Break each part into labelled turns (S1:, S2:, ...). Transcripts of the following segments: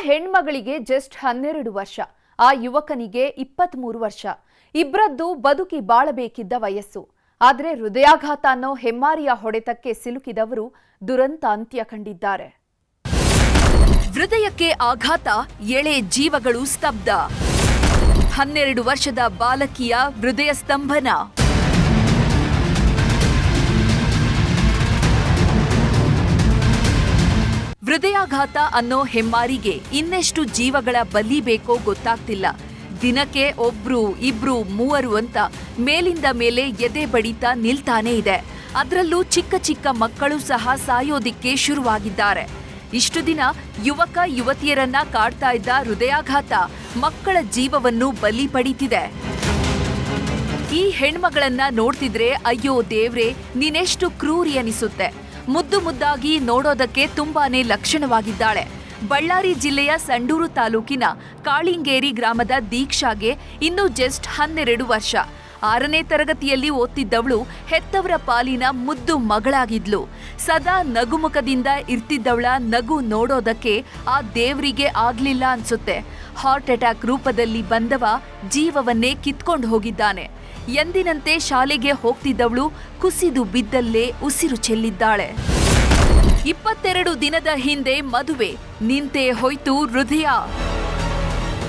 S1: ಹೆಣ್ಮಗಳಿಗೆ just 12 ವರ್ಷ, ಆ ಯುವಕನಿಗೆ 23 ವರ್ಷ. ಇಬ್ಬರದ್ದು ಬದುಕಿ ಬಾಳಬೇಕಿದ್ದ ವಯಸ್ಸು. ಆದರೆ ಹೃದಯಾಘಾತ ಅನ್ನೋ ಹೆಮ್ಮಾರಿಯ ಹೊಡೆತಕ್ಕೆ ಸಿಲುಕಿದವರು ದುರಂತ ಅಂತ್ಯ ಕಂಡಿದ್ದಾರೆ. ಹೃದಯಕ್ಕೆ ಆಘಾತ, ಎಳೆ ಜೀವಗಳು ಸ್ತಬ್ಧ. 12 ವರ್ಷದ ಬಾಲಕಿಯ ಹೃದಯ ಸ್ತಂಭನ. ಹೃದಯಾಘಾತ ಅನ್ನೋ ಹೆಮ್ಮಾರಿಗೆ ಇನ್ನೆಷ್ಟು ಜೀವಗಳ ಬಲಿ ಬೇಕೋ ಗೊತ್ತಾಗ್ತಿಲ್ಲ. ದಿನಕ್ಕೆ ಒಬ್ರು, ಇಬ್ರು, ಮೂವರು ಅಂತ ಮೇಲಿಂದ ಮೇಲೆ ಎದೆ ಬಡಿತ ನಿಲ್ತಾನೇ ಇದೆ. ಅದರಲ್ಲೂ ಚಿಕ್ಕ ಚಿಕ್ಕ ಮಕ್ಕಳು ಸಹ ಸಾಯೋದಿಕ್ಕೆ ಶುರುವಾಗಿದ್ದಾರೆ. ಇಷ್ಟು ದಿನ ಯುವಕ ಯುವತಿಯರನ್ನ ಕಾಡ್ತಾ ಇದ್ದ ಹೃದಯಾಘಾತ ಮಕ್ಕಳ ಜೀವವನ್ನು ಬಲಿ ಪಡೀತಿದೆ. ಈ ಹೆಣ್ಮಗಳನ್ನ ನೋಡ್ತಿದ್ರೆ ಅಯ್ಯೋ ದೇವ್ರೆ, ನೀನೆಷ್ಟು ಕ್ರೂರಿ ಅನಿಸುತ್ತೆ. ಮುದ್ದು ಮುದ್ದಾಗಿ ನೋಡೋದಕ್ಕೆ ತುಂಬಾನೇ ಲಕ್ಷಣವಾಗಿದ್ದಾಳೆ. ಬಳ್ಳಾರಿ ಜಿಲ್ಲೆಯ ಸಂಡೂರು ತಾಲೂಕಿನ ಕಾಳಿಂಗೇರಿ ಗ್ರಾಮದ ದೀಕ್ಷಾಗೆ ಇನ್ನೂ ಜಸ್ಟ್ 12 ವರ್ಷ. 6ನೇ ತರಗತಿಯಲ್ಲಿ ಓದ್ತಿದ್ದವಳು ಹೆತ್ತವರ ಪಾಲಿನ ಮುದ್ದು ಮಗಳಾಗಿದ್ಲು. ಸದಾ ನಗುಮುಖದಿಂದ ಇರ್ತಿದ್ದವಳ ನಗು ನೋಡೋದಕ್ಕೆ ಆ ದೇವರಿಗೆ ಆಗ್ಲಿಲ್ಲ ಅನ್ಸುತ್ತೆ. ಹಾರ್ಟ್ ಅಟ್ಯಾಕ್ ರೂಪದಲ್ಲಿ ಬಂದವ ಜೀವವನ್ನೇ ಕಿತ್ಕೊಂಡು ಹೋಗಿದ್ದಾನೆ. ಎಂದಿನಂತೆ ಶಾಲೆಗೆ ಹೋಗ್ತಿದ್ದವಳು ಕುಸಿದು ಬಿದ್ದಲ್ಲೇ ಉಸಿರು ಚೆಲ್ಲಿದ್ದಾಳೆ. 22 ದಿನದ ಹಿಂದೆ ಮದುವೆ, ನಿಂತೇ ಹೋಯ್ತು ಹೃದಯ.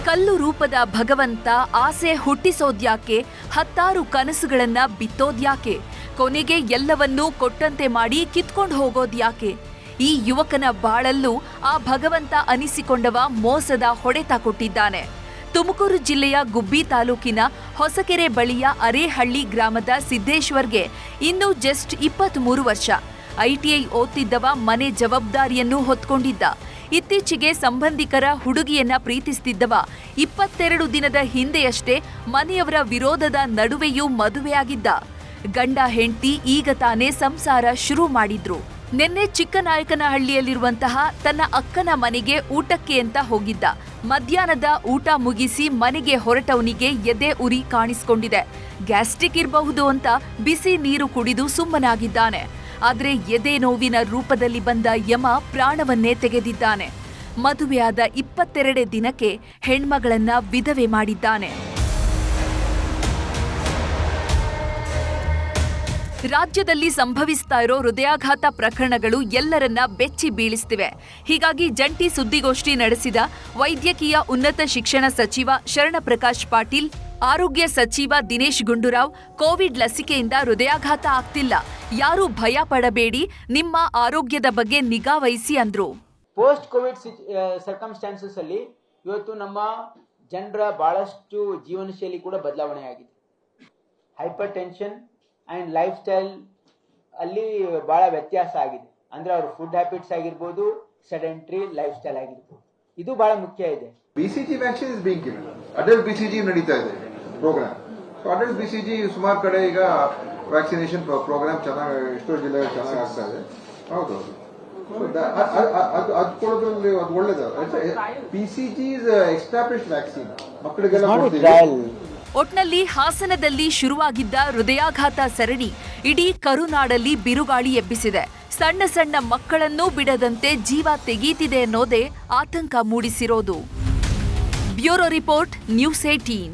S1: ಕಲ್ಲು ರೂಪದ ಭಗವಂತ ಆಸೆ ಹುಟ್ಟಿಸೋದ್ಯಾಕೆ, 10 ಕನಸುಗಳನ್ನ ಬಿತ್ತೋದ್ಯಾಕೆ, ಕೊನೆಗೆ ಎಲ್ಲವನ್ನೂ ಕೊಟ್ಟಂತೆ ಮಾಡಿ ಕಿತ್ಕೊಂಡು ಹೋಗೋದ್ಯಾಕೆ? ಈ ಯುವಕನ ಬಾಳಲ್ಲೂ ಆ ಭಗವಂತ ಅನಿಸಿಕೊಂಡವ ಮೋಸದ ಹೊಡೆತ ಕೊಟ್ಟಿದ್ದಾನೆ. ತುಮಕೂರು ಜಿಲ್ಲೆಯ ಗುಬ್ಬಿ ತಾಲೂಕಿನ ಹೊಸಕೆರೆ ಬಳಿಯ ಅರೇಹಳ್ಳಿ ಗ್ರಾಮದ ಸಿದ್ದೇಶ್ವರ್ಗೆ ಇನ್ನೂ ಜಸ್ಟ್ 23 ವರ್ಷ. ITI ಓದ್ತಿದ್ದವ ಮನೆ ಜವಾಬ್ದಾರಿಯನ್ನು ಹೊತ್ಕೊಂಡಿದ್ದ. ಇತ್ತೀಚೆಗೆ ಸಂಬಂಧಿಕರ ಹುಡುಗಿಯನ್ನ ಪ್ರೀತಿಸ್ತಿದ್ದವ 22 ದಿನದ ಹಿಂದೆಯಷ್ಟೇ ಮನೆಯವರ ವಿರೋಧದ ನಡುವೆಯೂ ಮದುವೆಯಾಗಿದ್ದ. ಗಂಡ ಹೆಂಡತಿ ಈಗ ತಾನೇ ಸಂಸಾರ ಶುರು ಮಾಡಿದ್ರು. ನಿನ್ನೆ ಚಿಕ್ಕನಾಯಕನಹಳ್ಳಿಯಲ್ಲಿರುವಂತಹ ತನ್ನ ಅಕ್ಕನ ಮನೆಗೆ ಊಟಕ್ಕೆ ಅಂತ ಹೋಗಿದ್ದ. ಮಧ್ಯಾಹ್ನದ ಊಟ ಮುಗಿಸಿ ಮನೆಗೆ ಹೊರಟವನಿಗೆ ಎದೆ ಉರಿ ಕಾಣಿಸಿಕೊಂಡಿದೆ. ಗ್ಯಾಸ್ಟ್ರಿಕ್ ಇರಬಹುದು ಅಂತ ಬಿಸಿ ನೀರು ಕುಡಿದು ಸುಮ್ಮನಾಗಿದ್ದಾನೆ. ಆದ್ರೆ ಎದೆ ನೋವಿನ ರೂಪದಲ್ಲಿ ಬಂದ ಯಮ ಪ್ರಾಣವನ್ನೇ ತೆಗೆದಿದ್ದಾನೆ. ಮದುವೆಯಾದ 22 ದಿನಕ್ಕೆ ಹೆಣ್ಮಗಳನ್ನ ವಿಧವೆ ಮಾಡಿದ್ದಾನೆ. ರಾಜ್ಯದಲ್ಲಿ ಸಂಭವಿಸ್ತಾ ಇರೋ ಹೃದಯಾಘಾತ ಪ್ರಕರಣಗಳು ಎಲ್ಲರನ್ನ ಬೆಚ್ಚಿ ಬೀಳಿಸ್ತಿವೆ. ಹೀಗಾಗಿ ಜಂಟಿ ಸುದ್ದಿಗೋಷ್ಠಿ ನಡೆಸಿದ ವೈದ್ಯಕೀಯ ಉನ್ನತ ಶಿಕ್ಷಣ ಸಚಿವ ಶರಣಪ್ರಕಾಶ್ ಪಾಟೀಲ್, ಆರೋಗ್ಯ ಸಚಿವ ದಿನೇಶ್ ಗುಂಡೂರಾವ್, ಕೋವಿಡ್ ಲಸಿಕೆಯಿಂದ ಹೃದಯಾಘಾತ ಆಗ್ತಿಲ್ಲ, ಯಾರೂ ಭಯ ಪಡಬೇಡಿ, ನಿಮ್ಮ ಆರೋಗ್ಯದ ಬಗ್ಗೆ ನಿಗಾ ವಹಿಸಿ ಅಂದ್ರು.
S2: ಪೋಸ್ಟ್ ಕೋವಿಡ್ ಸರ್ಕಮ್ಸ್ಟಾನ್ಸಸ್ ಅಲ್ಲಿ ಇವತ್ತು ನಮ್ಮ ಜನರ ಬಹಳಷ್ಟು ಜೀವನ ಶೈಲಿ ಕೂಡ ಬದಲಾವಣೆ ಆಗಿದೆ. Hypertension and lifestyle ಅಲ್ಲಿ ಬಹಳ ವ್ಯತ್ಯಾಸ ಆಗಿದೆ. ಅಂದ್ರೆ ಅವ್ರ ಫುಡ್ ಹ್ಯಾಬಿಟ್ಸ್ ಆಗಿರ್ಬೋದು, ಸೆಡೆಂಟ್ರಿ ಲೈಫ್ ಸ್ಟೈಲ್ ಆಗಿರ್ಬೋದು, ಇದು ಬಹಳ ಮುಖ್ಯ ಇದೆ.
S3: BCG vaccine is being given. Adult BCG ನಡೀತಾ ಇದೆ ಪ್ರೋಗ್ರಾಮ್. ಸೊ ಅಡಲ್ಟ್ BCG ಸುಮಾರು ಕಡೆ ಈಗ ವ್ಯಾಕ್ಸಿನೇಷನ್ ಪ್ರೋಗ್ರಾಮ್ ಚೆನ್ನಾಗಿ ಎಷ್ಟೋ ಜಿಲ್ಲೆಗಳು ಚೆನ್ನಾಗಿ ಆಗ್ತಾ ಇದೆ. ಹೌದೌದು, ಅದು ಕೊಡೋದ್ರಲ್ಲಿ ಅದು ಒಳ್ಳೇದು. BCG ಇಸ್ ಎಸ್ಟಾಬ್ಲಿಷ್ಡ್ ವ್ಯಾಕ್ಸಿನ್, ಮಕ್ಕಳಿಗೆಲ್ಲ ಕೊಡ್ತೀವಿ.
S1: ಒಟ್ನಲ್ಲಿ ಹಾಸನದಲ್ಲಿ ಶುರುವಾಗಿದ್ದ ಹೃದಯಾಘಾತ ಸರಣಿ ಇಡೀ ಕರುನಾಡಲ್ಲಿ ಬಿರುಗಾಳಿ ಎಬ್ಬಿಸಿದೆ. ಸಣ್ಣ ಸಣ್ಣ ಮಕ್ಕಳನ್ನೂ ಬಿಡದಂತೆ ಜೀವ ತೆಗೀತಿದೆ ಅನ್ನೋದೇ ಆತಂಕ ಮೂಡಿಸಿರೋದು. Bureau report, news 18.